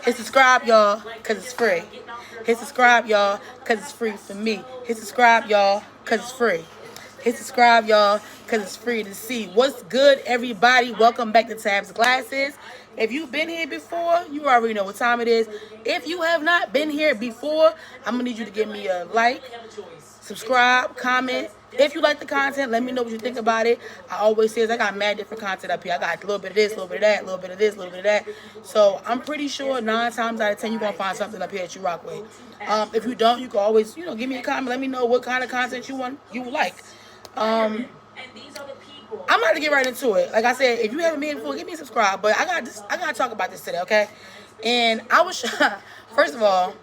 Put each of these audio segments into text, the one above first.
Hit subscribe, y'all, because it's free. Hit subscribe, y'all, because it's free for me. Hit subscribe, y'all, because it's free. Hit subscribe, y'all, because it's free to see. What's good, everybody? Welcome back to Tabs Glasses. If you've been here before, you already know what time it is. If you have not been here before, I'm going to need you to give me a like, subscribe, comment. If you like the content, let me know what you think about it. I always say I got mad different content up here. I got a little bit of this, a little bit of that, a little bit of this, a little bit of that. So I'm pretty sure 9 times out of 10 you're going to find something up here that you rock with. If you don't, you can always, give me a comment. Let me know what kind of content you would like. I'm about to get right into it. Like I said, if you haven't been before, give me a subscribe. But I got to talk about this today, okay? And I was, first of all,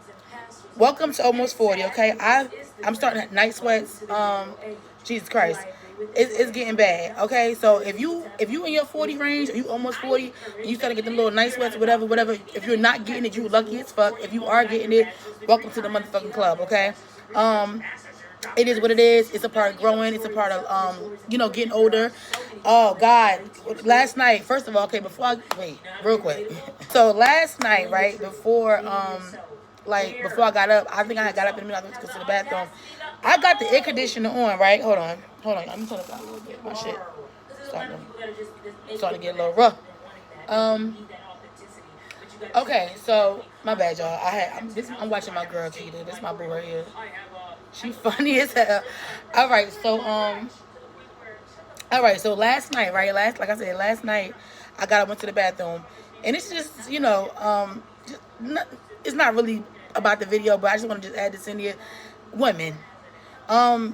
welcome to Almost 40, okay? I'm starting at night sweats. Jesus Christ. It's getting bad, okay? So if you in your 40 range, or you almost 40, and you start to get them little night sweats, whatever, if you're not getting it, you lucky as fuck. If you are getting it, welcome to the motherfucking club, okay? It is what it is. It's a part of growing. It's a part of, getting older. Oh, God. Last night, first of all, okay, wait, real quick. So last night, right, before I got up, I think I had got up in the middle, I went to go to the bathroom. I got the air conditioner on, right? Hold on. Let me turn it down a little bit. My shit starting to get a little rough. Okay, so my bad, y'all. I'm watching my girl Keita. This is my boo right here. She funny as hell. All right, so last night, right? Last night I went to the bathroom, and it's just it's not really about the video, but I just want to just add this in here. Women, I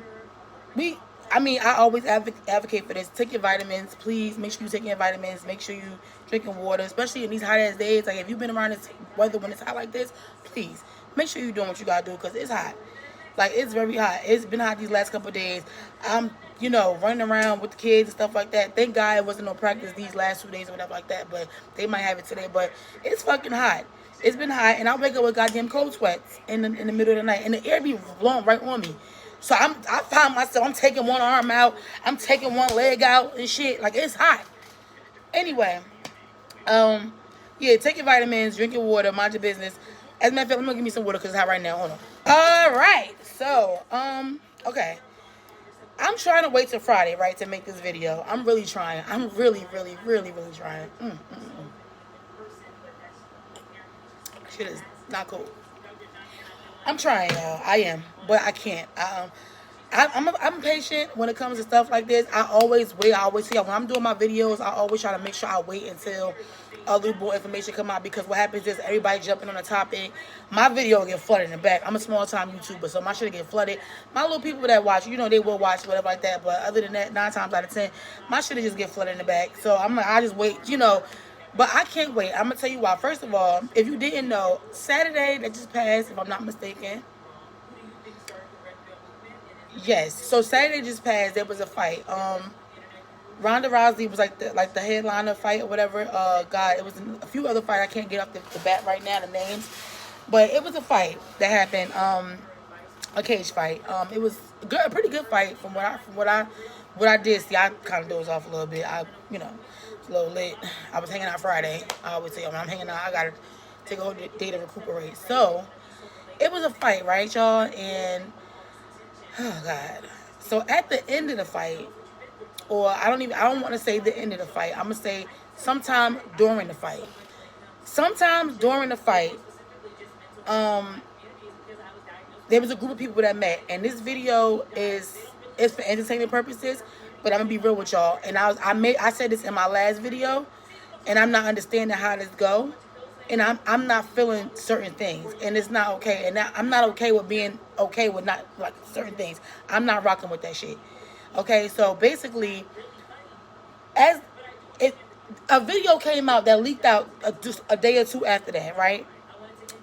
always advocate for this. Take your vitamins, please. Make sure you take your vitamins. Make sure you drinking water, especially in these hot ass days. Like if you've been around this weather when it's hot like this, please make sure you're doing what you gotta do because it's hot. Like it's very hot. It's been hot these last couple of days. I'm, running around with the kids and stuff like that. Thank God it wasn't no practice these last 2 days or whatever like that. But they might have it today. But it's fucking hot. It's been hot, and I wake up with goddamn cold sweats in the middle of the night, and the air be blowing right on me. So I find myself, I'm taking one arm out, I'm taking one leg out and shit. Like it's hot. Anyway, take your vitamins, drink your water, mind your business. As a matter of fact, I'm gonna give me some water because it's hot right now. Hold on. All right. So, okay. I'm trying to wait till Friday, right, to make this video. I'm really trying. I'm really, really, really, really trying. Shit is not cool. I'm trying, y'all. I am, but I can't. I'm patient when it comes to stuff like this. I always wait. I always see when I'm doing my videos. I always try to make sure I wait until a little more information come out because what happens is everybody jumping on the topic. My video will get flooded in the back. I'm a small time YouTuber, so my shit will get flooded. My little people that watch, they will watch whatever like that. But other than that, 9 times out of 10, my shit will just get flooded in the back. So I just wait, But I can't wait. I'm gonna tell you why. First of all, if you didn't know, Saturday that just passed, if I'm not mistaken. Yes. So Saturday just passed. There was a fight. Ronda Rousey was like the headliner fight or whatever. God, it was a few other fights. I can't get off the bat right now, the names. But it was a fight that happened. A cage fight. It was a pretty good fight from what I did see. I kind of dozed off a little bit. It's a little late. I was hanging out Friday. I always say when I'm hanging out, I gotta take a whole day to recuperate. So it was a fight, right, y'all? And oh God. So at the end of the fight. Or I don't want to say the end of the fight. I'm going to say sometime during the fight. Sometimes during the fight, there was a group of people that met. And this video is for entertainment purposes. But I'm going to be real with y'all. And I said this in my last video. And I'm not understanding how this go. And I'm not feeling certain things. And it's not okay. And I'm not okay with being okay with not like certain things. I'm not rocking with that shit. Okay, so basically, a video came out that leaked out just a day or two after that, right?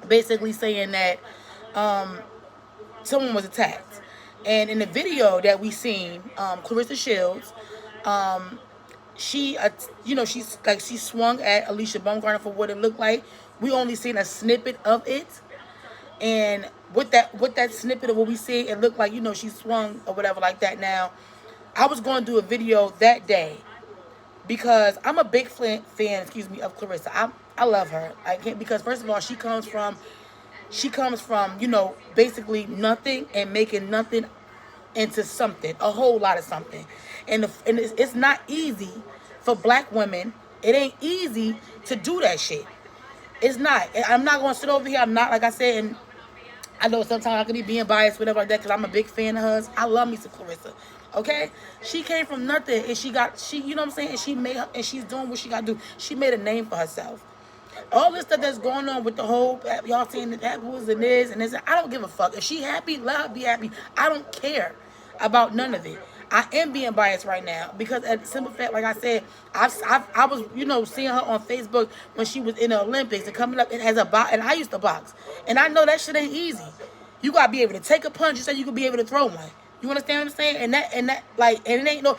Basically saying that someone was attacked. And in the video that we seen, Clarissa Shields, she swung at Alicia Baumgartner for what it looked like. We only seen a snippet of it. And with that snippet of what we see, it looked like, she swung or whatever like that. Now, I was going to do a video that day because I'm a big fan, of Clarissa. I love her. I can't, because first of all, she comes from, you know, basically nothing and making nothing into something, a whole lot of something. And it's not easy for black women. It ain't easy to do that shit. It's not. I'm not going to sit over here. I'm not, like I said, and I know sometimes I can be being biased, whatever like that, because I'm a big fan of hers. I love me some Clarissa. Okay? She came from nothing, and you know what I'm saying? And she made her, and she's doing what she got to do. She made a name for herself. All this stuff that's going on with the whole, y'all saying that was and this and this, I don't give a fuck. If she happy, let her be happy. I don't care about none of it. I am being biased right now because, at the simple fact, like I said, I was, you know, seeing her on Facebook when she was in the Olympics and coming up and has a box, and I used to box, and I know that shit ain't easy. You gotta be able to take a punch, you said you could be able to throw one. You understand what I'm saying? And that like, and it ain't no,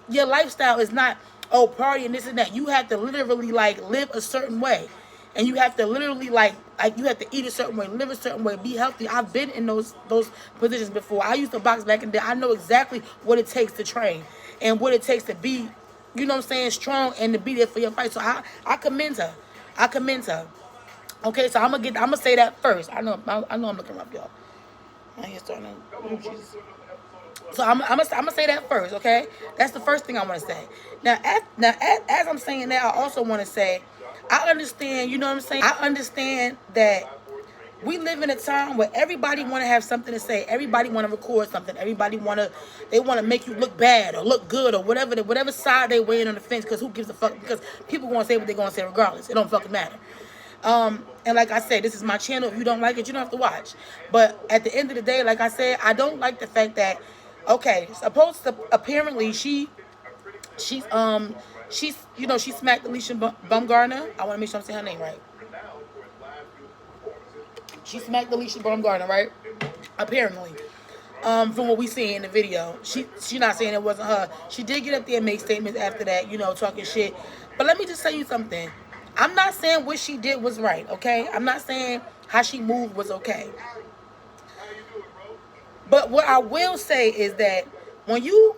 your lifestyle is not, oh, party and this and that. You have to literally like live a certain way. And you have to literally like you have to eat a certain way, live a certain way, be healthy. I've been in those positions before. I used to box back in the day. I know exactly what it takes to train and what it takes to be, you know what I'm saying, strong and to be there for your fight. So I commend her. I commend her. Okay, so I'm gonna say that first. I know I'm looking rough, y'all. I ain't starting to, oh, Jesus. So I'm gonna say that first, okay? That's the first thing I want to say. Now, as I'm saying that, I also want to say, I understand, you know what I'm saying? I understand that we live in a time where everybody want to have something to say. Everybody want to record something. Everybody want to make you look bad or look good or whatever side they weighing on the fence, because who gives a fuck? Because people going to say what they're going to say regardless. It don't fucking matter. And like I said, this is my channel. If you don't like it, you don't have to watch. But at the end of the day, like I said, I don't like the fact that, okay, apparently she's you know, she smacked Alicia Baumgartner. I want to make sure I'm saying her name right. She smacked Alicia Baumgartner, right? Apparently. From what we see in the video. She not saying it wasn't her. She did get up there and make statements after that, you know, talking shit. But let me just tell you something. I'm not saying what she did was right, okay? I'm not saying how she moved was okay. But what I will say is that when you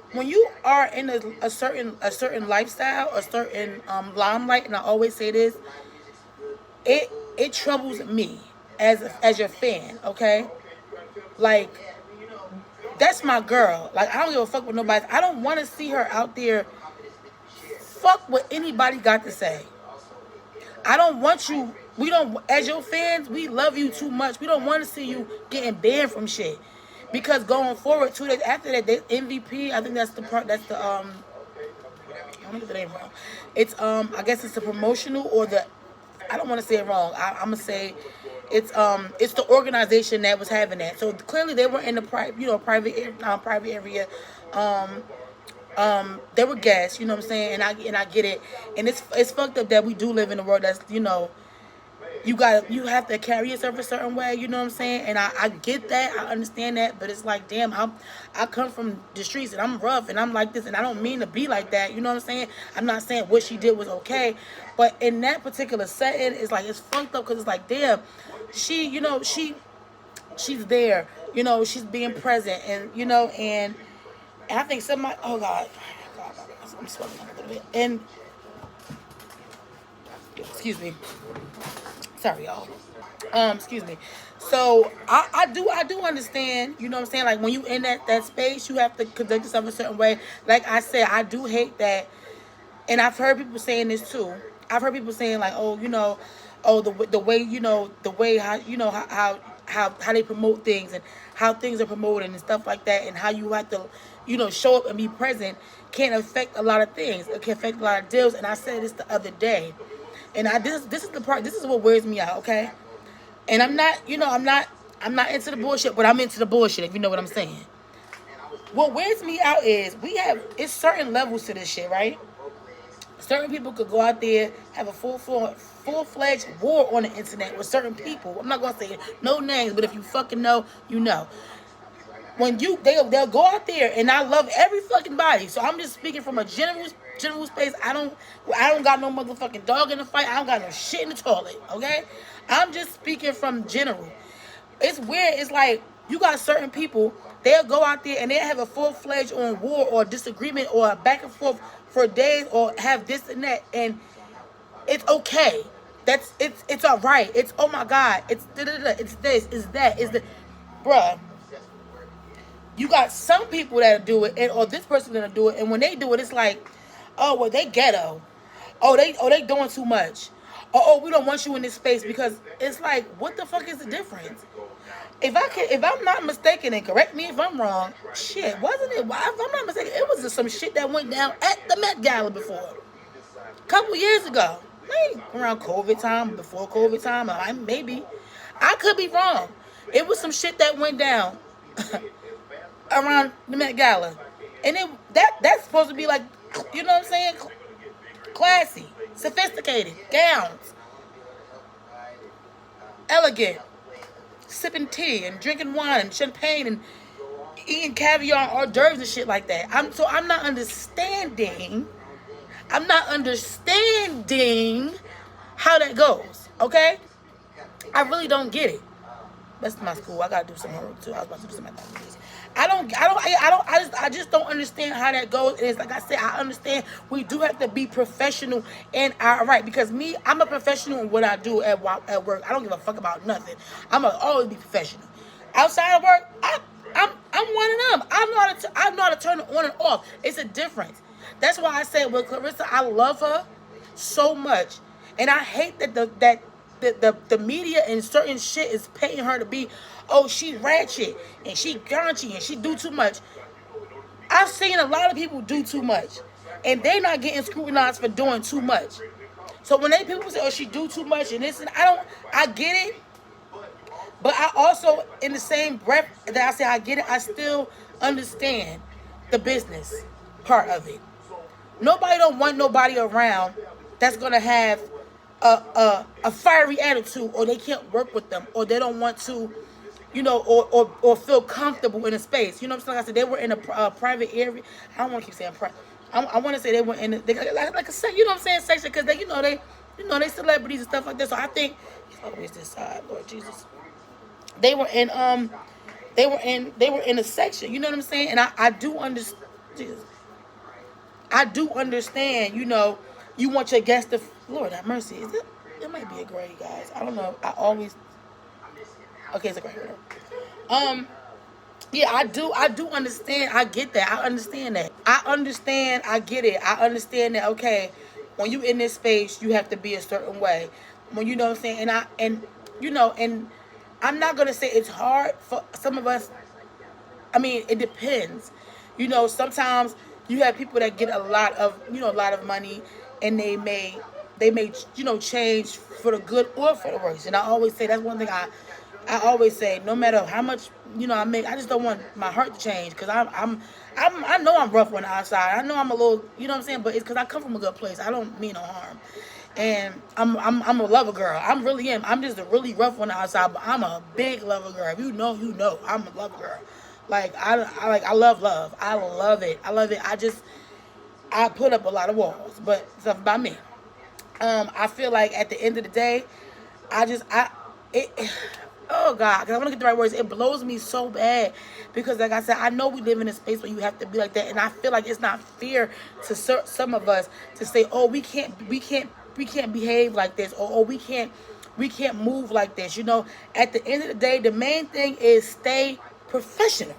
are in a certain lifestyle, a certain limelight, and I always say this, it troubles me as your fan, okay? Like, that's my girl. Like, I don't give a fuck with nobody. I don't want to see her out there. Fuck what anybody got to say. I don't want you. We don't, as your fans, we love you too much. We don't want to see you getting banned from shit. Because going forward, 2 days after that, they MVP, I think that's the part, that's the, I don't get the name wrong. It's, I guess it's the promotional or the, I don't want to say it wrong. I'm going to say it's the organization that was having that. So clearly they were in the private area. They were guests, you know what I'm saying? And I get it. And it's fucked up that we do live in a world that's, you know, you have to carry yourself a certain way, you know what I'm saying? And I get that, I understand that, but it's like, damn, I come from the streets and I'm rough and I'm like this, and I don't mean to be like that, you know what I'm saying? I'm not saying what she did was okay, but in that particular setting, it's like, it's fucked up, because it's like, damn, she, you know, she's there, you know, she's being present, and, you know, and I think somebody, oh God, I'm sweating a little bit, and, excuse me. Sorry, y'all. Excuse me. So I do understand, you know what I'm saying? Like, when you in that space, you have to conduct yourself a certain way. Like I said, I do hate that, and I've heard people saying this too. I've heard people saying like, oh, you know, oh, the way, you know, the way how, you know, how they promote things and how things are promoted and stuff like that, and how you have to, you know, show up and be present can affect a lot of things. It can affect a lot of deals. And I said this the other day. And this is the part. This is what wears me out, okay? And I'm not, you know, I'm not into the bullshit, but I'm into the bullshit, if you know what I'm saying. What wears me out is it's certain levels to this shit, right? Certain people could go out there, have a full-fledged war on the internet with certain people. I'm not gonna say no names, but if you fucking know, you know. When they'll go out there, and I love every fucking body. So I'm just speaking from a general space. I don't got no motherfucking dog in the fight. I don't got no shit in the toilet, okay? I'm just speaking from general. It's weird. It's like, you got certain people, they'll go out there and they'll have a full-fledged on war or disagreement or back and forth for days or have this and that, and it's okay. It's all right. It's, oh my God. It's it's this. It's that. It's the, bruh. You got some people that do it, or this person gonna do it, and when they do it, it's like, oh well, they ghetto. They doing too much. Oh, we don't want you in this space, because it's like, what the fuck is the difference? If I'm not mistaken, and correct me if I'm wrong, shit, wasn't it? If I'm not mistaken, it was just some shit that went down at the Met Gala before, a couple years ago, maybe around COVID time, before COVID time, maybe, I could be wrong. It was some shit that went down around the Met Gala, and that's supposed to be like, you know what I'm saying, classy, sophisticated gowns, elegant, sipping tea and drinking wine and champagne and eating caviar, hors d'oeuvres and shit like that. I'm not understanding. I'm not understanding how that goes. Okay, I really don't get it. That's my school. I gotta do some homework too. I was about to do some activities. I just don't understand how that goes. And it's like I said, I understand we do have to be professional and all right, because I'm a professional in what I do at work. I don't give a fuck about nothing. I'm gonna always be professional. Outside of work, I'm one of them. I know how to turn it on and off. It's a difference. That's why I say with Clarissa, I love her so much, and I hate that the media and certain shit is paying her to be, oh, she ratchet and she gaunchy and she do too much. I've seen a lot of people do too much, and they not getting scrutinized for doing too much. So when people say, oh, she do too much and this, and I get it, but I also, in the same breath that I say I get it, I still understand the business part of it. Nobody don't want nobody around that's gonna have a fiery attitude, or they can't work with them, or they don't want to, you know, or feel comfortable in a space. You know what I'm saying? Like I said, they were in a private area. I don't want to keep saying private. I want to say they were in like a section. You know what I'm saying? Section, because they celebrities and stuff like that. So I think, oh, where's this side? Lord Jesus, they were in a section. You know what I'm saying? And I do understand. I do understand. You know, you want your guests to. Lord have mercy. It might be a gray, guys. I don't know. Okay, it's a gray. Yeah, I do understand. I get that. I understand that. I understand. I get it. I understand that. Okay, when you in this space, you have to be a certain way. When, you know what I'm saying, and I'm not gonna say it's hard for some of us. I mean, it depends. You know, sometimes you have people that get a lot of money, and they may change for the good or for the worse. And I always say, that's one thing I always say, no matter how much I make, I just don't want my heart to change, because I know I'm rough on the outside. I know I'm a little, you know what I'm saying, but it's because I come from a good place. I don't mean no harm, and I'm a lover girl. I really am. I'm just a really rough on the outside, but I'm a big lover girl. If you know, I'm a lover girl. Like I love love. I love it. I love it. I put up a lot of walls, but stuff about me. I feel like at the end of the day, oh God, because I want to get the right words. It blows me so bad, because like I said, I know we live in a space where you have to be like that, and I feel like it's not fair to some of us to say, oh, we can't behave like this, or oh, we can't move like this. You know, at the end of the day, the main thing is stay professional.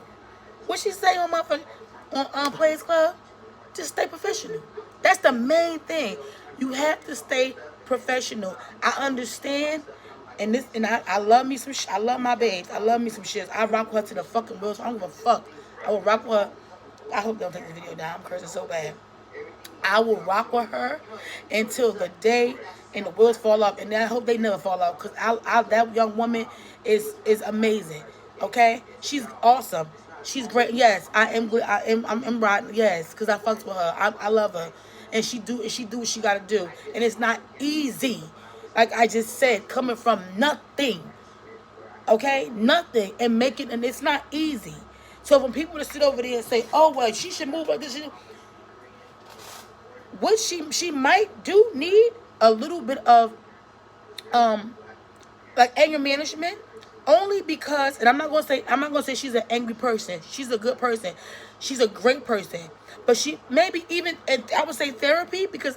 What she say on Players Club? Just stay professional. That's the main thing. You have to stay professional. I understand, and I love me some. I love my babes. I love me some shits. I rock her to the fucking wheels. So I don't give a fuck. I will rock her. I hope they don't take the video down. I'm cursing so bad. I will rock with her until the day and the wheels fall off, and I hope they never fall off, because that young woman is amazing. Okay, she's awesome. She's great. Yes, I'm riding. Yes, because I fucks with her. I love her. And she do what she gotta do. And it's not easy. Like I just said, coming from nothing. Okay? Nothing. And it's not easy. So when people to sit over there and say, oh well, she should move like this, what she might do need a little bit of like anger management. Only because, and I'm not gonna say she's an angry person. She's a good person. She's a great person. But she maybe even, I would say therapy, because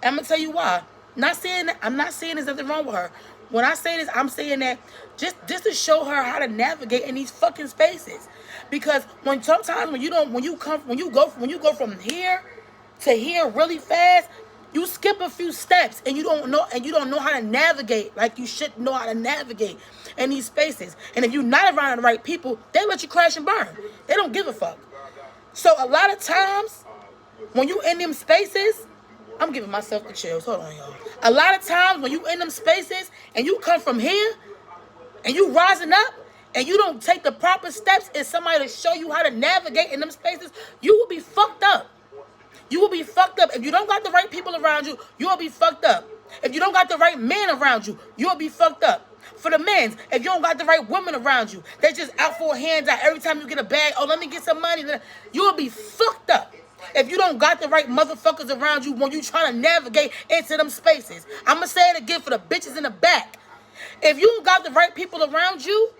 I'm gonna tell you why. Not saying that, I'm not saying there's nothing wrong with her. When I say this, I'm saying that just to show her how to navigate in these fucking spaces. Because sometimes when you go from here to here really fast, you skip a few steps and you don't know how to navigate like you should know how to navigate in these spaces. And if you're not around the right people, they let you crash and burn. They don't give a fuck. So a lot of times when you in them spaces, I'm giving myself the chills. Hold on, y'all. A lot of times when you in them spaces and you come from here and you rising up and you don't take the proper steps and somebody to show you how to navigate in them spaces, you will be fucked up. You will be fucked up. If you don't got the right people around you, you will be fucked up. If you don't got the right men around you, you will be fucked up. For the men, if you don't got the right women around you, they just out for a handout every time you get a bag. Oh, let me get some money. You will be fucked up. If you don't got the right motherfuckers around you when you trying to navigate into them spaces. I'm going to say it again for the bitches in the back. If you don't got the right people around you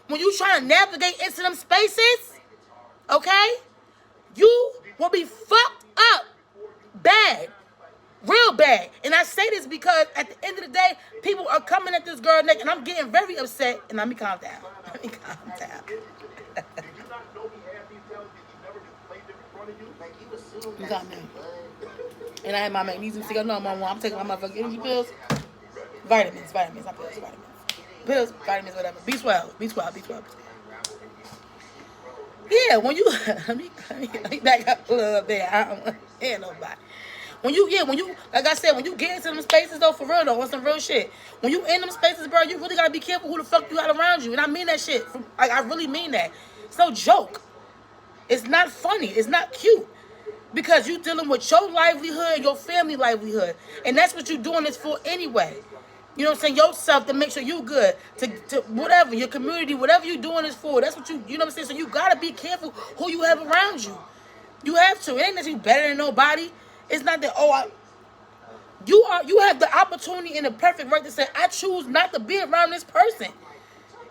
when you trying to navigate into them spaces, okay, you will be fucked up bad. Real bad. And I say this because at the end of the day, people are coming at this girl neck and I'm getting very upset. And let me calm down. Let me calm down. You got me. And I had my magnesium cigar. No, I'm taking my motherfucking energy pills. Vitamins, not pills, vitamins. Pills, vitamins, whatever. B12. Yeah, when you let me back up a little bit. I don't want to hear nobody. When you like I said, when you get into them spaces though, for real though, on some real shit. When you in them spaces, bro, you really gotta be careful who the fuck you got around you. And I mean that shit. I really mean that. It's no joke. It's not funny. It's not cute. Because you dealing with your livelihood, your family livelihood. And that's what you're doing this for anyway. You know what I'm saying? Yourself to make sure you good. To whatever, your community, whatever you're doing this for. That's what you know what I'm saying? So you gotta be careful who you have around you. You have to. It ain't that you better than nobody. It's not that, you have the opportunity and the perfect right to say, I choose not to be around this person.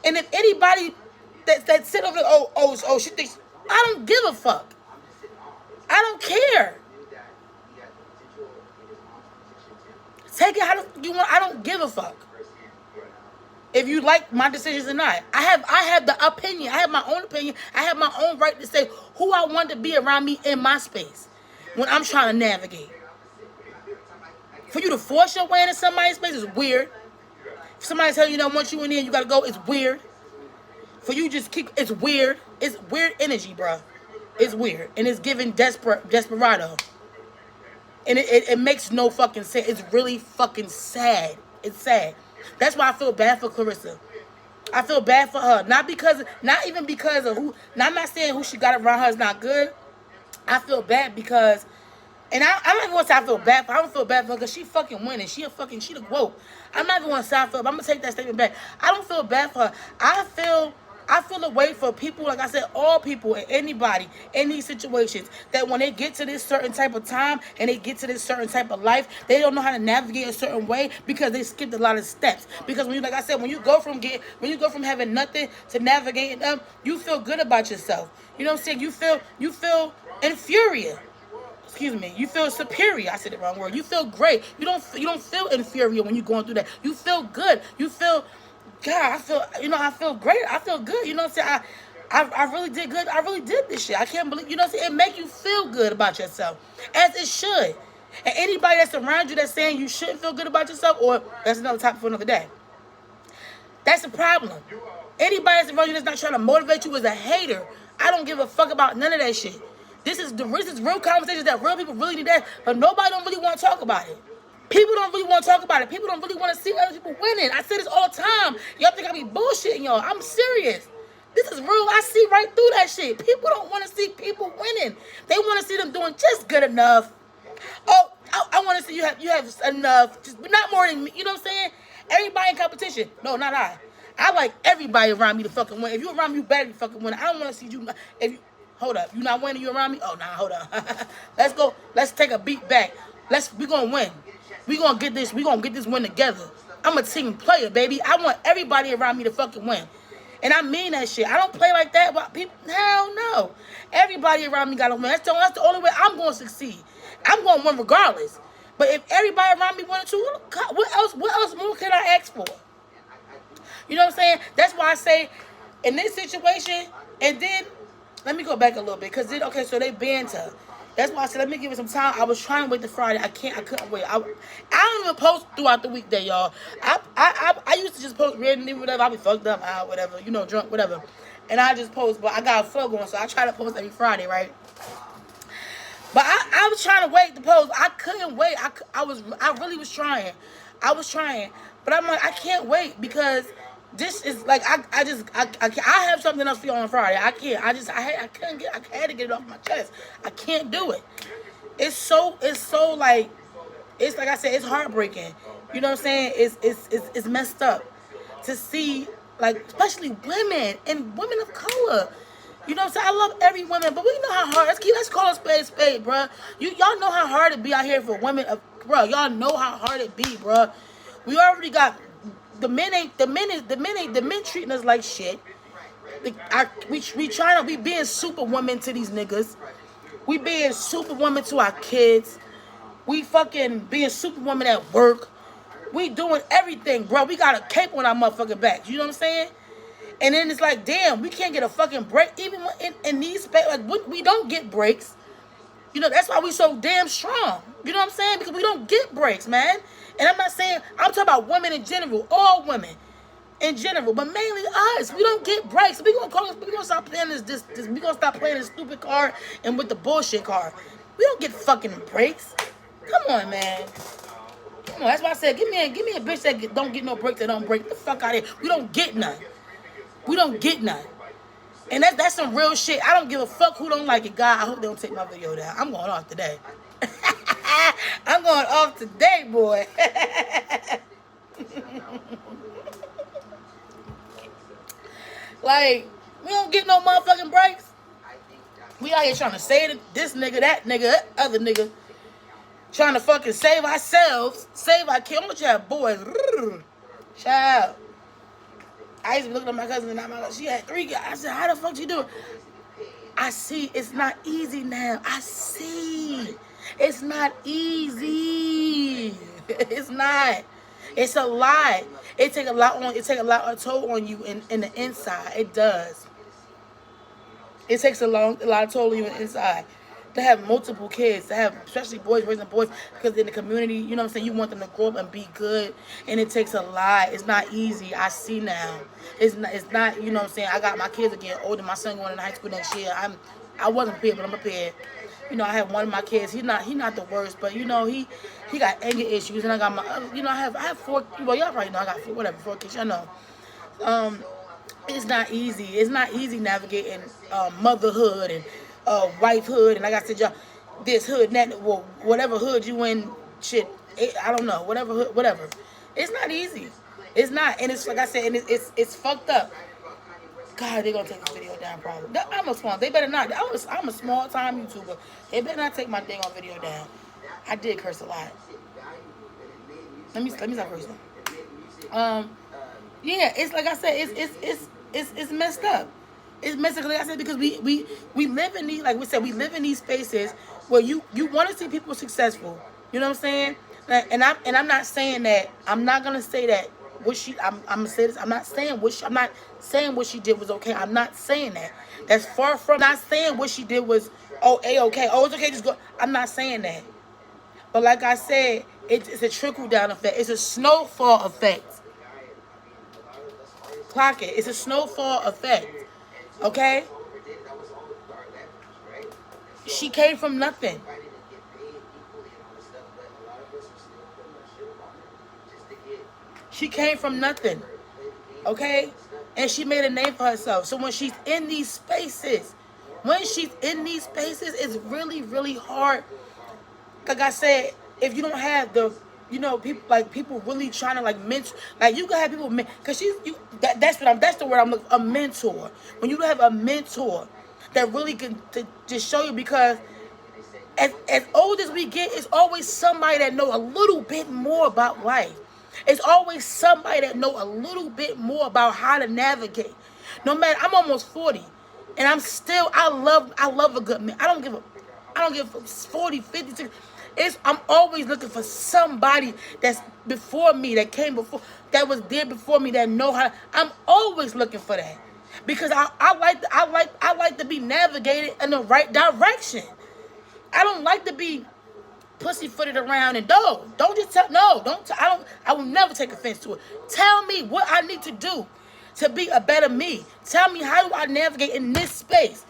And if anybody that sit over there, she thinks, I don't give a fuck. I don't care. Take it how you want. I don't give a fuck. If you like my decisions or not. I have the opinion. I have my own opinion. I have my own right to say who I want to be around me in my space when I'm trying to navigate. For you to force your way into somebody's space is weird. If somebody tells you they don't want you in there, you gotta go, it's weird. For you just it's weird. It's weird energy, bro. It's weird. And it's giving desperado. And it makes no fucking sense. It's really fucking sad. It's sad. That's why I feel bad for Clarissa. I feel bad for her. Not even because of who, now I'm not saying who she got around her is not good. I feel bad because, and I don't even want to say I feel bad for her. I don't feel bad for her because she fucking winning. She the GOAT. I'm not even going to say I feel, but I'm going to take that statement back. I don't feel bad for her. I feel a way for people, like I said, all people and anybody in these situations, that when they get to this certain type of time and they get to this certain type of life, they don't know how to navigate a certain way because they skipped a lot of steps. Because when you, like I said, when you go from having nothing to navigating them, you feel good about yourself. You know what I'm saying? You feel inferior. Excuse me. You feel superior. I said the wrong word. You feel great. You don't feel inferior when you're going through that. You feel good. You feel, God, I feel great. I feel good. You know what I'm saying? I really did good. I really did this shit. I can't believe, you know what I'm saying? It make you feel good about yourself, as it should. And anybody that's around you that's saying you shouldn't feel good about yourself, or that's another topic for another day, that's a problem. Anybody that's around you that's not trying to motivate you is a hater. I don't give a fuck about none of that shit. This is real conversations that real people really need that, but nobody don't really want to talk about it. People don't really want to talk about it. People don't really want to see other people winning. I say this all the time. Y'all think I be bullshitting y'all. I'm serious. This is real. I see right through that shit. People don't want to see people winning. They want to see them doing just good enough. Oh, I want to see you have enough, just not more than me. You know what I'm saying? Everybody in competition. No, not I. I like everybody around me to fucking win. If you around me, you better be fucking winning. I don't want to see you. Hold up, you not winning? You around me? Oh, nah, hold on. Let's go. Let's take a beat back. We gonna win. We gonna get this win together. I'm a team player, baby. I want everybody around me to fucking win. And I mean that shit. I don't play like that, but people, hell no. Everybody around me gotta win. That's the only way I'm gonna succeed. I'm gonna win regardless. But if everybody around me wanted to, what else more can I ask for? You know what I'm saying? That's why I say, in this situation, and then, let me go back a little bit, because then, okay, so they banned her. That's why I said, let me give it some time. I was trying to wait till Friday. I couldn't wait. I don't even post throughout the weekday, y'all. I used to just post randomly, whatever. I be fucked up, whatever, you know, drunk, whatever. And I just post, but I got a flow going, so I try to post every Friday, right? But I was trying to wait to post. I couldn't wait. I really was trying. I was trying. But I'm like, I can't wait because this is like, I have something else for you on Friday. I can't. I had to get it off my chest. I can't do it. It's so like, it's like I said, it's heartbreaking. You know what I'm saying? It's messed up to see, like, especially women and women of color. You know what I'm saying? I love every woman, but we know how hard. Let's call a spade, bruh. Y'all know how hard it be out here for women, bruh. Y'all know how hard it be, bruh. We already got the men treating us like shit. We being superwoman to these niggas. We being superwoman to our kids. We fucking being superwoman at work. We doing everything, bro. We got a cape on our motherfucking backs. You know what I'm saying? And then it's like, damn, we can't get a fucking break. Even in these, like, we don't get breaks. You know, that's why we so damn strong. You know what I'm saying? Because we don't get breaks, man. And I'm not saying, I'm talking about women in general, all women in general, but mainly us. We don't get breaks. We gonna stop playing this. We gonna stop playing this stupid card and with the bullshit card. We don't get fucking breaks. Come on, man. Come on. That's why I said, give me a bitch that don't get no breaks, that don't break the fuck out of here. We don't get none. We don't get none. And that's some real shit. I don't give a fuck who don't like it. God, I hope they don't take my video down. I'm going off today. I'm going off today, boy. Like, we don't get no motherfucking breaks. We out here trying to save this nigga, that nigga, that other nigga. Trying to fucking save ourselves. Save our kids. I'm gonna have boys. Child. I used to be looking at my cousin and she had 3 guys. I said, how the fuck you do it? I see it's not easy now. I see. It's not easy. It's not. It's a lot. It take a lot of toll on you in the inside. It does. It takes a lot of toll on you inside. To have multiple kids, to have especially boys raising boys, because in the community, you know what I'm saying, you want them to grow up and be good, and it takes a lot. It's not easy. I see now. It's not, you know what I'm saying, I got my kids again older. My son going to high school next year. I wasn't prepared, but I'm prepared. You know, I have one of my kids. He's not the worst, but you know, he got anger issues, and I got my, you know, I have 4. Well, y'all probably know I got 4 kids. Y'all know. It's not easy. It's not easy navigating motherhood and wifehood, and like I said, y'all, this hood, that, well, whatever hood you in, shit, I don't know, whatever hood, whatever. It's not easy. It's not, and it's like I said, and it's fucked up. God, they're gonna take this video down probably. I'm a small. They better not. I'm a small time YouTuber. They better not take my dang on video down. I did curse a lot. Let me stop cursing. Yeah, it's like I said, it's messed up. It's messed up, like I said, because we live in these, like we said, we live in these spaces where you want to see people successful. You know what I'm saying? And I'm not saying that. I'm not gonna say that I'm gonna say this. I'm not saying what she did was okay. I'm not saying that. That's far from not saying what she did was okay. Oh, it's okay, just go. I'm not saying that. But like I said, it's a trickle down effect. It's a snowfall effect. Clock it. It's a snowfall effect. Okay? She came from nothing. She came from nothing. Okay? And she made a name for herself. So when she's in these spaces, it's really, really hard. Like I said, if you don't have the, you know, people really trying to like mentor, like you can have people, because that's the word I'm looking, a mentor. When you have a mentor that really can to just show you, because as old as we get, it's always somebody that know a little bit more about life. It's always somebody that know a little bit more about how to navigate. No matter, I'm almost 40, and I love a good man. I don't give 40, 50, 60. I'm always looking for somebody that's before me, that came before, that was there before me, that know how. I'm always looking for that because I like to be navigated in the right direction. I don't like to be pussyfooted around and don't just tell no don't I will never take offense to it. Tell me what I need to do to be a better me. Tell me how do I navigate in this space.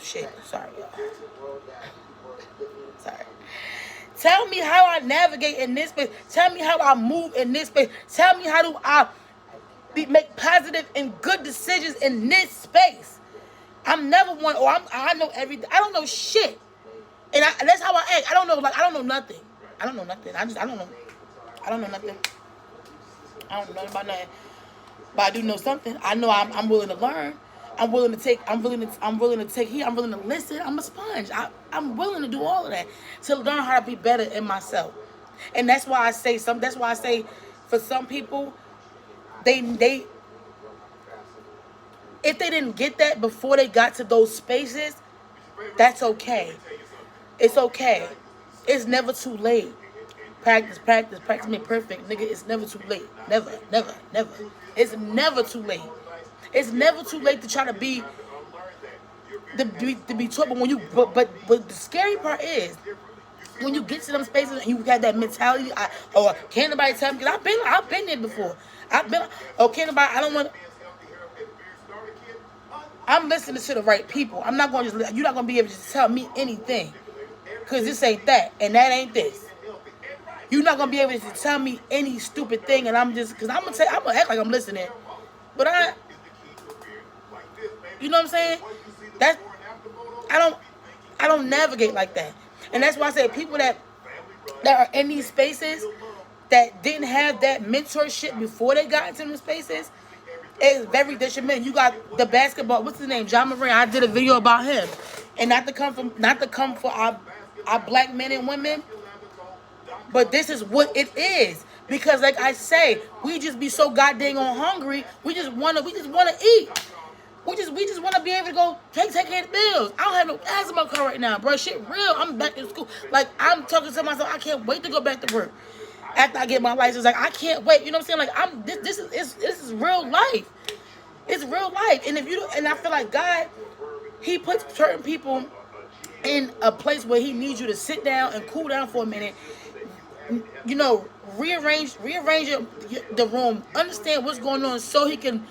Shit, sorry y'all. Sorry. Tell me how I navigate in this space. Tell me how I move in this space. Tell me how do I make positive and good decisions in this space. I'm never one. I know everything. I don't know shit. And that's how I act. I don't know nothing. I don't know nothing. I don't know nothing. I don't know nothing about nothing. But I do know something. I know I'm willing to learn. I'm willing to take heed. I'm willing to listen. I'm a sponge. I'm willing to do all of that to learn how to be better in myself. And that's why I say for some people, they if they didn't get that before they got to those spaces, that's okay. It's okay. It's never too late. Practice make perfect. Nigga, it's never too late. Never. It's never too late. It's never too late to try to be taught. But when you but the scary part is when you get to them spaces and you got that mentality, can't nobody tell me, because I've been there before. Can't nobody, I don't want. I'm listening to the right people. I'm not going to you're not going to be able to tell me anything. Because this ain't that, and that ain't this. You're not going to be able to tell me any stupid thing, and I'm just, because I'm going to act like I'm listening. But you know what I'm saying? I don't navigate like that. And that's why I say people that are in these spaces that didn't have that mentorship before they got into them spaces, it's very detrimental. You got the basketball, what's his name? Ja Morant. I did a video about him. And not to come for our black men and women, but this is what it is. Because like I say, we just be so goddamn hungry. We just wanna eat. We just wanna be able to go take care of the bills. I don't have no ass in my car right now, bro. Shit real. I'm back in school. Like I'm talking to myself. I can't wait to go back to work after I get my license. Like I can't wait. You know what I'm saying? Like this is real life. It's real life. And I feel like God, He puts certain people in a place where He needs you to sit down and cool down for a minute. You know, rearrange the room, understand what's going on, so he can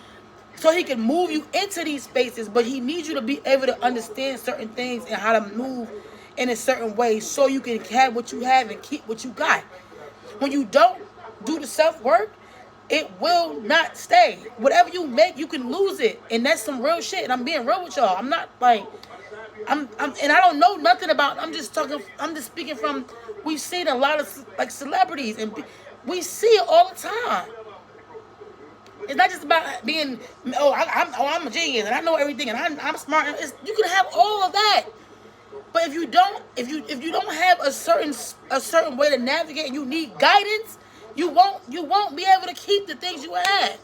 move you into these spaces. But He needs you to be able to understand certain things and how to move in a certain way, so you can have what you have and keep what you got. When you don't do the self-work, it will not stay. Whatever you make, you can lose it, and that's some real shit. And I'm being real with y'all. I'm not like. And I don't know nothing about. I'm just speaking from. We've seen a lot of like celebrities, and we see it all the time. It's not just about being. I'm a genius and I know everything and I'm smart. You can have all of that, but if you don't have a certain way to navigate, and you need guidance, you won't be able to keep the things you have.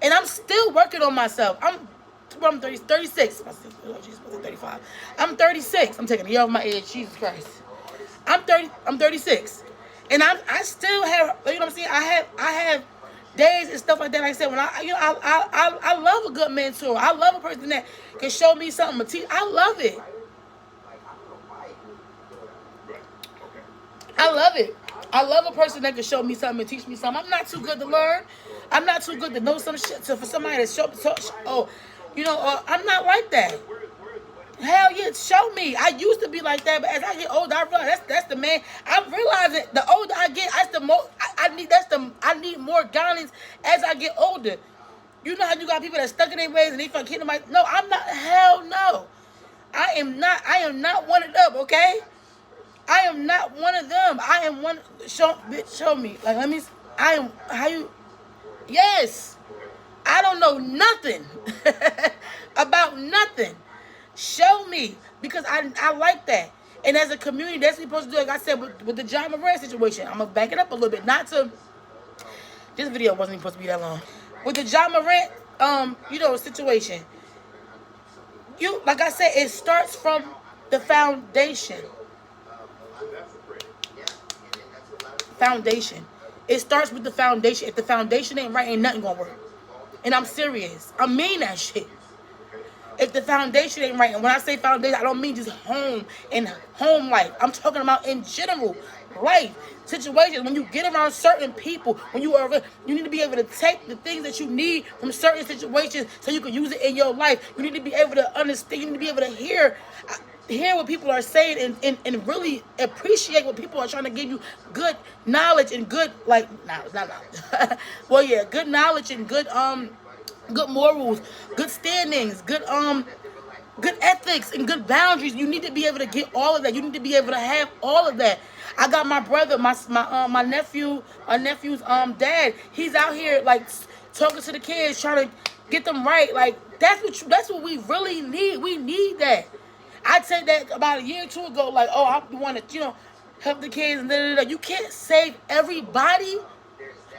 And I'm still working on myself. I'm 36. Oh, Jesus, 35. I'm 36. I'm taking a year off my age. Jesus Christ. I'm 36. And I still have, you know what I'm saying? I have days and stuff like that. Like I said, when I love a good mentor. I love a person that can show me something. I love it. I love it. I love a person that can show me something and teach me something. I'm not too good to learn. I'm not too good to know some shit. So for somebody to I'm not like that. Hell yeah, show me. I used to be like that, but as I get older, I realize that's the man. I'm realizing the older I get, that's the most I need more guidance as I get older. You know how you got people that stuck in their ways and they fucking kidding like, no, I'm not. Hell no, I am not one of them. Okay, I am not one of them. I am one. Show me. Like let me. I am how you. Yes, I don't know nothing about nothing. Show me, because I like that. And as a community, that's what we're supposed to do. Like I said, with the Ja Morant situation, I'm going to back it up a little bit. This video wasn't even supposed to be that long. With the Ja Morant, situation. Like I said, it starts from the foundation. foundation. It starts with the foundation. If the foundation ain't right, ain't nothing gonna work. And I'm serious. I mean that shit. If the foundation ain't right, and when I say foundation, I don't mean just home and home life. I'm talking about in general life situations. When you get around certain people, when you need to be able to take the things that you need from certain situations so you can use it in your life. You need to be able to understand. You need to be able to hear what people are saying and really appreciate what people are trying to give you. Good knowledge and good not knowledge. Well, yeah, good knowledge and good morals, good standings, good ethics and good boundaries. You need to be able to get all of that. You need to be able to have all of that. I got my brother, my nephew's dad. He's out here like talking to the kids, trying to get them right. Like that's what we really need. We need that. I said that about a year or two ago. Like, oh, I want to help the kids and da. You can't save everybody.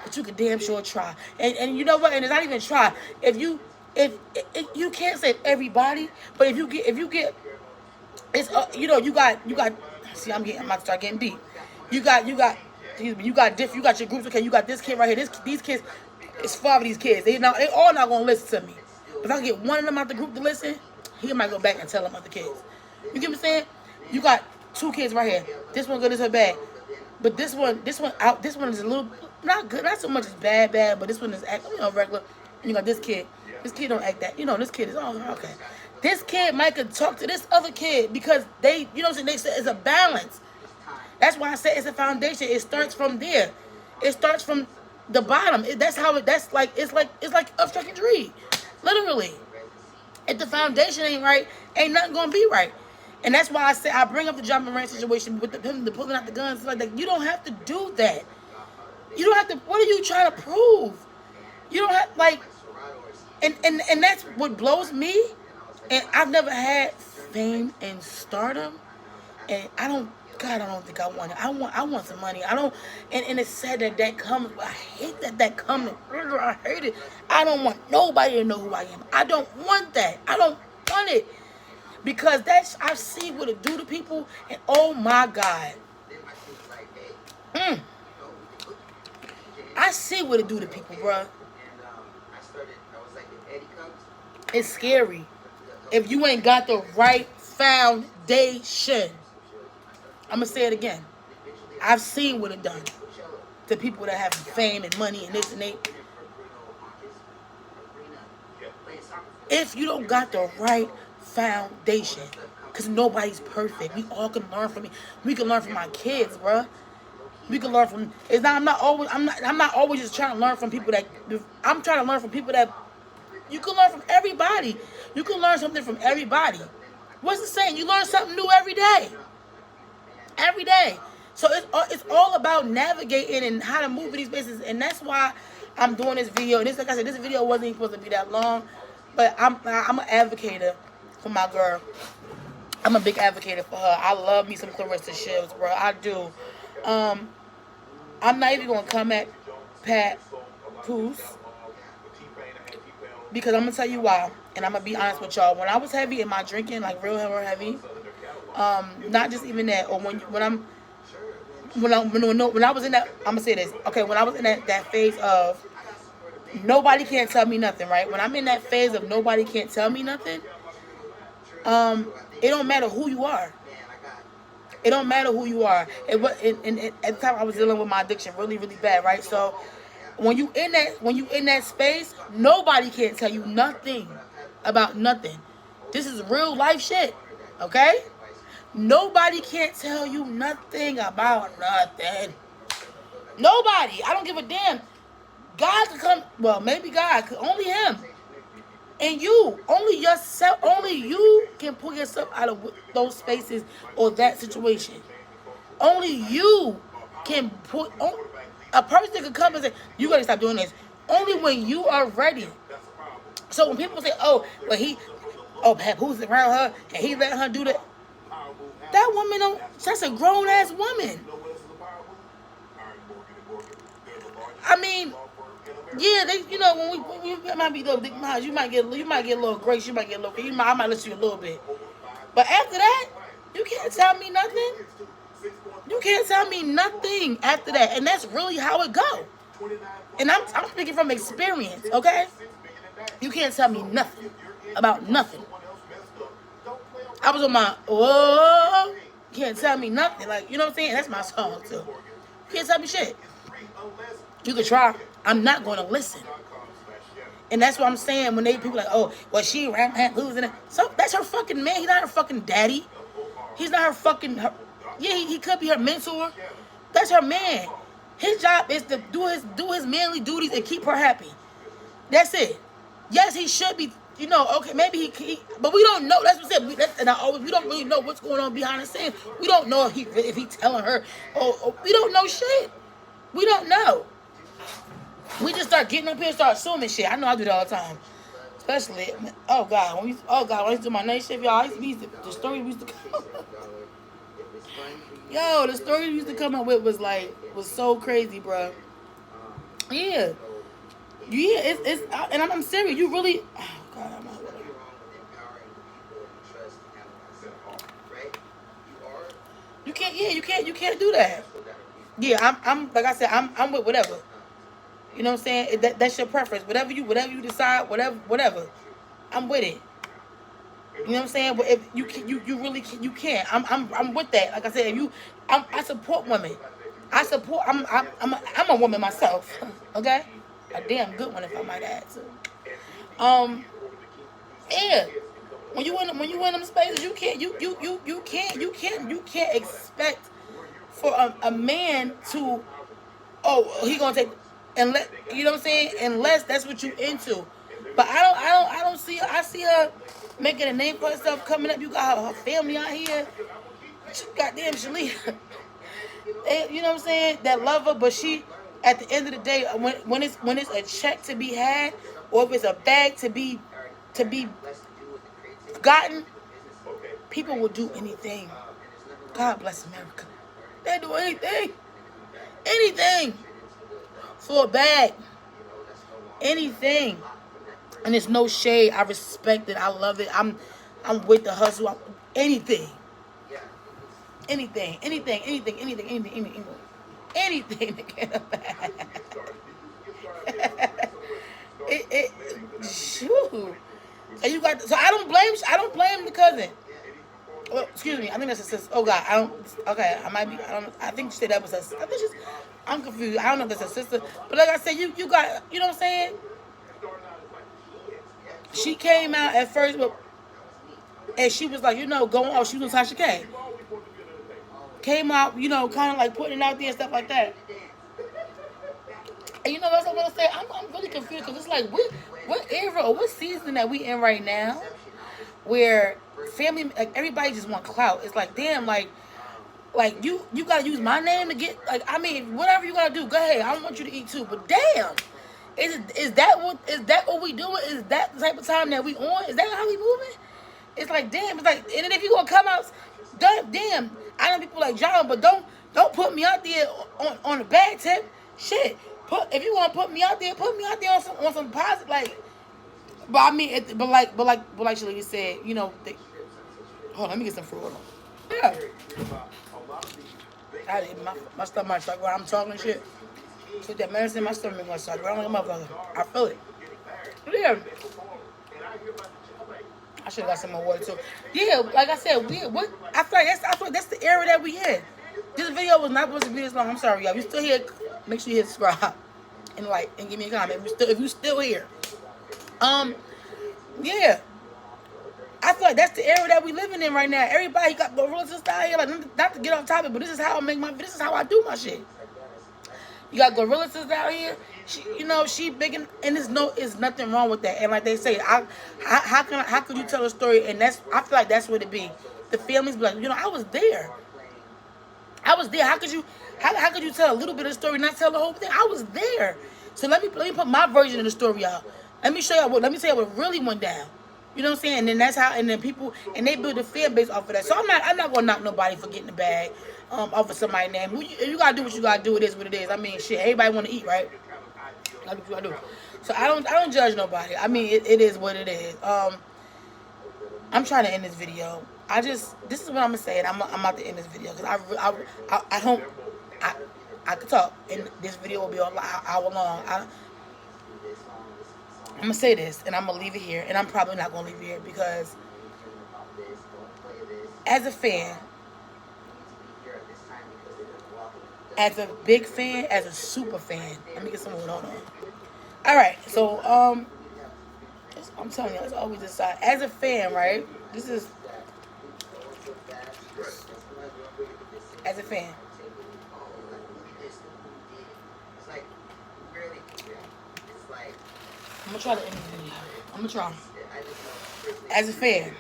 But you can damn sure try. And you know what? And it's not even try. If you can't save everybody, but if you get it's you got see I'm about to start getting deep. You got your groups. Okay, you got this kid right here. These kids, it's 5 of these kids. They all not gonna listen to me. If I get one of them out the group to listen, he might go back and tell them other kids. You get what I'm saying? You got 2 kids right here. This one good, this one bad. But this one is a little not good, not so much as bad, but this one is regular. And you got this kid. This kid don't act that. This kid is okay. This kid might could talk to this other kid because they, what I'm saying, they say it's a balance. That's why I say it's a foundation. It starts from there. It starts from the bottom. It's like obstructing tree, literally. If the foundation ain't right, ain't nothing gonna be right. And that's why I say I bring up the John Moran situation with the pulling out the guns. Like that. You don't have to do that. You don't have to. What are you trying to prove? You don't have and that's what blows me. And I've never had fame and stardom, and I don't think I want it. I want some money. I don't. And it's sad that comes. I hate that comes. I hate it. I don't want nobody to know who I am. I don't want that. I don't want it. Because I see what it do to people, and oh my God. I see what it do to people, bruh. It's scary. If you ain't got the right foundation. I'm going to say it again. I've seen what it done to people that have fame and money and this and that. If you don't got the right foundation, because nobody's perfect. We all can learn from it. We can learn from our kids, bruh. We can learn from. I'm not always just trying to learn from people that. I'm trying to learn from people that. You can learn from everybody. You can learn something from everybody. What's the saying? You learn something new every day. Every day. So it's all about navigating and how to move in these spaces, and that's why I'm doing this video. And like I said, this video wasn't even supposed to be that long, but I'm an advocate for my girl. I'm a big advocate for her. I love me some Claressa Shields, bro. I do. I'm not even gonna come at Pat Poose because I'm gonna tell you why, and I'm gonna be honest with y'all. When I was heavy in my drinking, like real heavy, not just even that, or when I was in that, I'm gonna say this. Okay, when I was in that phase of nobody can't tell me nothing, right? When I'm in that phase of nobody can't tell me nothing, it don't matter who you are. It don't matter who you are. At the time I was dealing with my addiction really, really bad, right? So when you in that space, nobody can tell you nothing about nothing. This is real life shit, okay? Nobody can't tell you nothing about nothing. Nobody. I don't give a damn. God could come. Well, maybe God could. Only Him. And you, only yourself, only you can pull yourself out of those spaces or that situation. Only you can put, a person can come and say, you gotta stop doing this. Only when you are ready. So when people say, Pat, who's around her, and he let her do that. That woman, that's a grown ass woman. I mean, yeah, when we might be a little big miles, you might get a little grace, you might get a little, I might listen to you a little bit. But after that, you can't tell me nothing. You can't tell me nothing after that. And that's really how it go. And I'm speaking from experience, okay? You can't tell me nothing about nothing. I was on my, oh, you can't tell me nothing. Like, you know what I'm saying? That's my song, too. You can't tell me shit. You can try. I'm not going to listen. And that's what I'm saying when people like, oh, well, she around losing it. So that's her fucking man. He's not her fucking daddy. He's not her fucking, yeah, he could be her mentor. That's her man. His job is to do his manly duties and keep her happy. That's it. Yes, he should be, you know, okay, maybe he but we don't know. That's what I said. We don't really know what's going on behind the scenes. We don't know if he telling her, or we don't know shit. We don't know. We just start getting up here and start assuming shit. I know I do that all the time. Especially, oh God, when I used to do my night shift, y'all, the story we used to come yo, the story we used to come up with was so crazy, bro. Yeah. It's and I'm serious. You really, oh God, I'm not. You can't do that. Yeah, I'm like I said, I'm with whatever. You know what I'm saying? That's your preference. Whatever you decide, whatever. I'm with it. You know what I'm saying? But if you can't. I'm with that. Like I said, I support women. I'm a woman myself. Okay? A damn good one, if I might add. So, yeah. When you in them spaces, you can't expect for a man to, oh, he gonna take, and let, you know what I'm saying, unless that's what you into. But I don't see her. I see her making a name for herself, coming up. You got her family out here. Goddamn Shalia. You know what I'm saying? That love her, but she, at the end of the day, when it's a check to be had, or if it's a bag to be gotten, people will do anything. God bless America. They do anything for a bag, anything. And it's no shade. I respect it. I love it. I'm with the hustle. Anything to get a bag. Shoot. And you got, so I don't blame the cousin. Well, excuse me. I think that's a sister. Oh God, I think she said that was her. I'm confused. I don't know if that's a sister. But like I said, you got, you know what I'm saying? She came out at first, and she was like, you know, going off. She was Tasha K. Came out, you know, kind of like putting it out there and stuff like that. And you know what I'm gonna say? I'm really confused because it's like, what era or what season that we in right now, where family, like, everybody just want clout. It's like, damn, like you gotta use my name to get, like, I mean, whatever you gotta do, go ahead. I don't want you to eat too, but damn. Is that what we doing? Is that the type of time that we on? Is that how we moving? It's like, damn. It's like, and then if you gonna come out, damn. I know people like John, but don't put me out there on a bad tip. Shit. If you want to put me out there on some positive, like. But I mean, but like Shalia said, you know. Hold on, let me get some fruit. Hold on. Yeah. My stomach might start going. I'm talking shit. Took that medicine, my stomach gonna start growling like a motherfucker. I feel it. Yeah. I should have got some more water too. Yeah, like I said, I feel like that's the era that we in. This video was not supposed to be this long. I'm sorry, y'all. If you still here, make sure you hit subscribe and like and give me a comment. If you still here. Yeah. I feel like that's the era that we living in right now. Everybody got gorilla sister out here. Like, not to get off topic, but this is how I do my shit. You got gorilla sister out here. She big and it's nothing wrong with that. And like they say, how could you tell a story? And I feel like that's what it be. The families be like, I was there. How could you tell a little bit of the story, not tell the whole thing? I was there. So let me put my version of the story, y'all. Let me tell you what really went down. You know what I'm saying? And then that's how, and then people, and they build a fan base off of that. So I'm not gonna knock nobody for getting the bag off of somebody's name. You gotta do what you gotta do. It is what it is. I mean, shit, everybody wanna eat, right? That's what you gotta do. So I don't judge nobody. I mean, it is what it is. I'm trying to end this video. this is what I'm gonna say, and I'm about to end this video because I don't, I, I could talk, and this video will be an hour long. I'm gonna say this, and I'm gonna leave it here, and I'm probably not gonna leave it here because, as a fan, as a big fan, as a super fan, let me get some more on. All right, so I'm telling you, it's always this side. As a fan, right? This is as a fan. I'm gonna try to end the video. I'm gonna try. As a fan.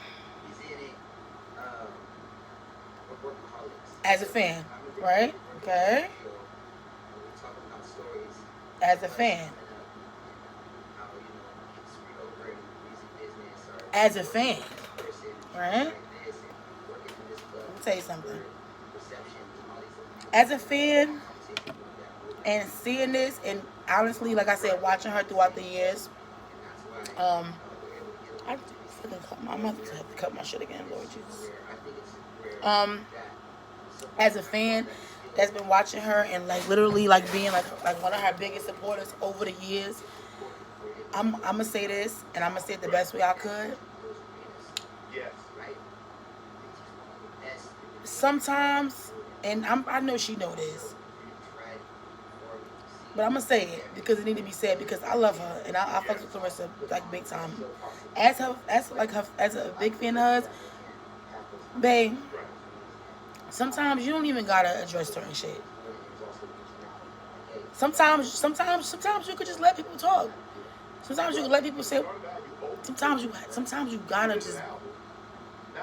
As a fan, right? Okay. As a fan. As a fan, right? Let me tell you something. As a fan, and seeing this, and honestly, like I said, watching her throughout the years, I'm gonna have to cut my shit again, Lord Jesus. As a fan that's been watching her and like literally like being like one of her biggest supporters over the years, I'm gonna say this, and I'm gonna say it the best way I could. Sometimes, and I know she know this, but I'm gonna say it because it need to be said because I love her and I fuck with Clarissa like big time. As a big fan of hers, babe. Sometimes you don't even gotta address certain shit. Sometimes you could just let people talk. Sometimes you can let people say. Sometimes you gotta just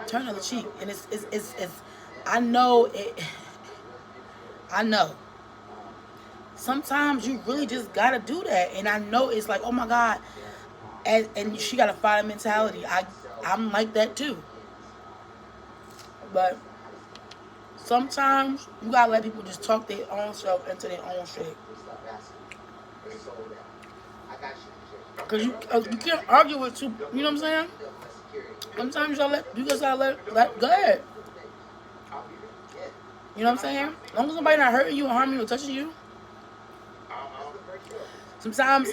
turn the other cheek, and it's I know it. I know. Sometimes you really just gotta do that, and I know it's like, oh my God, and she got a fighter mentality. I'm like that too, but sometimes you gotta let people just talk their own self into their own shit. Cause you can't argue with two. You know what I'm saying? Sometimes you just gotta let go ahead. You know what I'm saying? As long as somebody not hurting you or harming you or touching you. Sometimes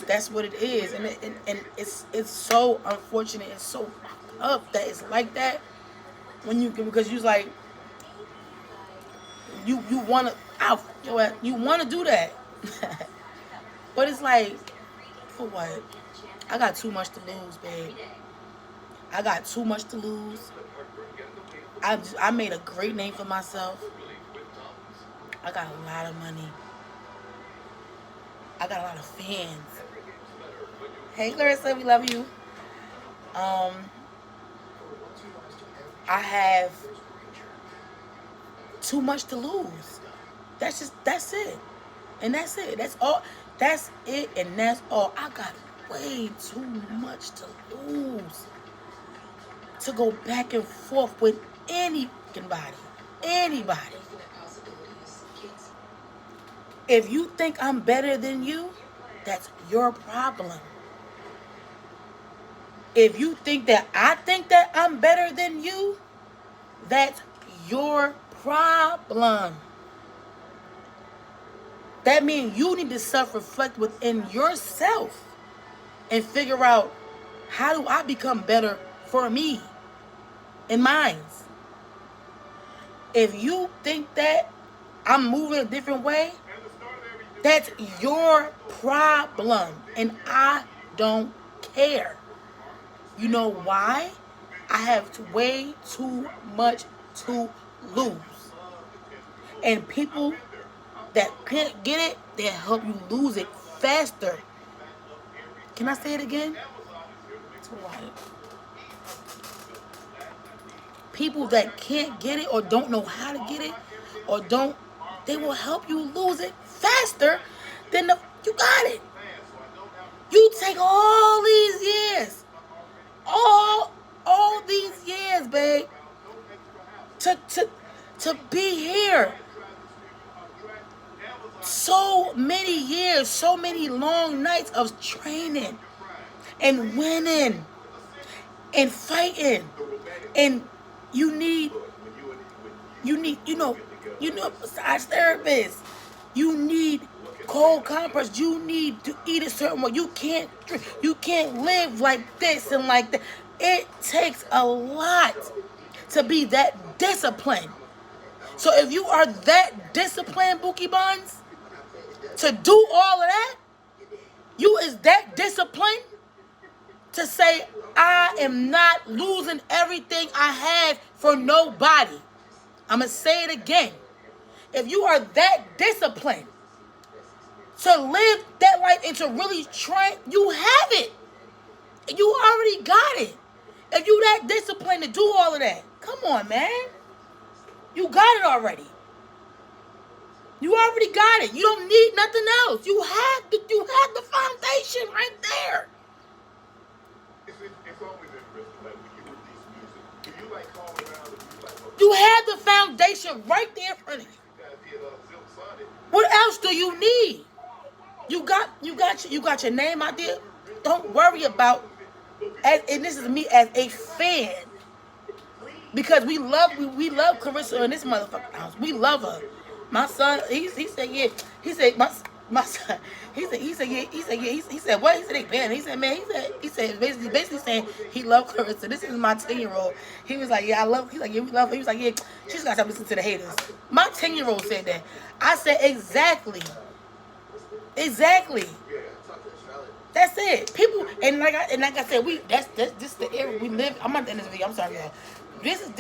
that's what it is, and it's so unfortunate. It's so fucked up that it's like that. Because you like you wanna do that, but it's like, for what? I got too much to lose, babe. I got too much to lose. I made a great name for myself. I got a lot of money. I got a lot of fans. Hey Clarissa, we love you. I have too much to lose. That's it. And that's it. That's all. That's it, and that's all. I got way too much to lose to go back and forth with anybody. If you think I'm better than you, that's your problem. If you think that I think that I'm better than you, that's your problem. That means you need to self-reflect within yourself and figure out, how do I become better for me and mine? If you think that I'm moving a different way, that's your problem, and I don't care. You know why? I have way too much to lose. And people that can't get it, they'll help you lose it faster. Can I say it again? It's alright. People that can't get it or don't know how to get it or they will help you lose it faster than you got it. You take all these years, all these years, babe, to be here. So many years, so many long nights of training and winning and fighting. And you need, massage therapists. You need cold compress. You need to eat a certain way. You can't live like this and like that. It takes a lot to be that disciplined. So if you are that disciplined, Bookie Buns, to do all of that, you is that disciplined to say, I am not losing everything I have for nobody. I'm going to say it again. If you are that disciplined to live that life and to really try, you have it. You already got it. If you that disciplined to do all of that, come on, man. You got it already. You already got it. You don't need nothing else. You have the foundation right there. It's always interesting, like when you release music, do you like call around and you like, you have the foundation right there in front of you. What else do you need? You got your name out there. Don't worry about, and this is me as a fan, because we love Carissa in this motherfucking house. We love her. My son, he said yeah. He said my son. He said yeah. He said what? He said they banned. He said man. He said basically saying he loved Carissa. This is my 10-year-old. He was like yeah I love. He's like yeah we love her. He was like yeah she's gotta stop listening to the haters. My 10-year-old said that. I said exactly. That's it. People and like I said, this is the era we live. I'm not in this video. I'm sorry, y'all. This is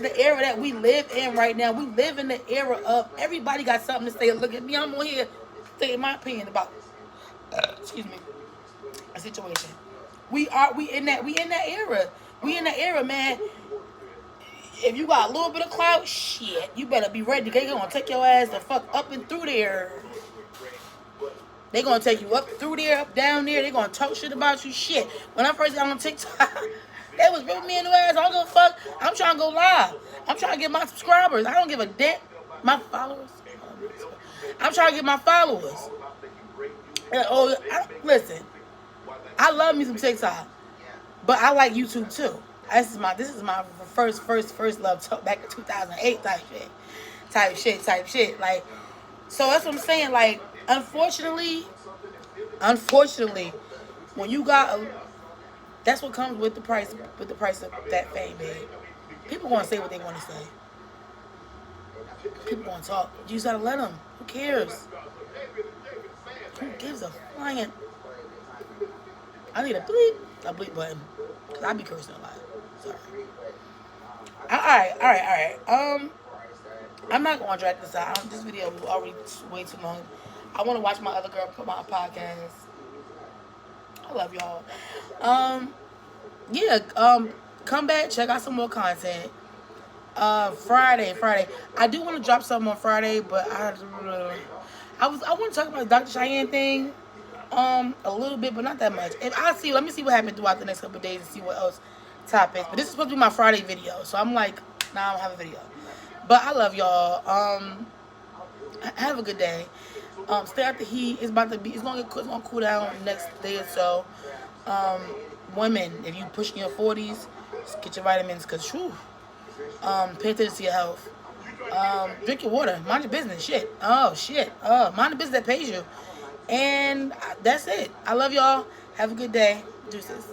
the era that we live in right now. We live in the era of everybody got something to say. Look at me. I'm on here saying my opinion about a situation. We in that era. We in that era, man. If you got a little bit of clout, shit, you better be ready. They gonna take your ass the fuck up and through there. They gonna take you up through there, up down there. They gonna talk shit about you. Shit. When I first got on TikTok, they was ripping me in the ass. I don't give a fuck. I'm trying to go live. I'm trying to get my subscribers. I don't give a damn. My followers. I'm trying to get my followers. Listen. I love me some TikTok, but I like YouTube too. This is my first love back in 2008 type shit. Like, so that's what I'm saying. Like, unfortunately, when you got that's what comes with the price of that fame, man. People gonna say what they want to say. People gonna talk. You just gotta let them. Who cares? Who gives a flying? I need a bleep button, cause I be cursing a lot. Sorry. All right. I'm not gonna drag this out. This video was already way too long. I want to watch my other girl put my podcast. I love y'all. Come back, check out some more content. Friday. I do want to drop something on Friday, but I want to talk about the Dr. Cheyenne thing. A little bit, but not that much. And let me see what happens throughout the next couple of days and see what else topics. But this is supposed to be my Friday video, so I'm like, nah, I don't have a video. But I love y'all. Have a good day. Stay out the heat. It's gonna cool down next day or so. Women, if you pushing your 40s, just get your vitamins, cause pay attention to your health. Drink your water. Mind your business. Shit. Mind the business that pays you. And that's it. I love y'all. Have a good day. Deuces.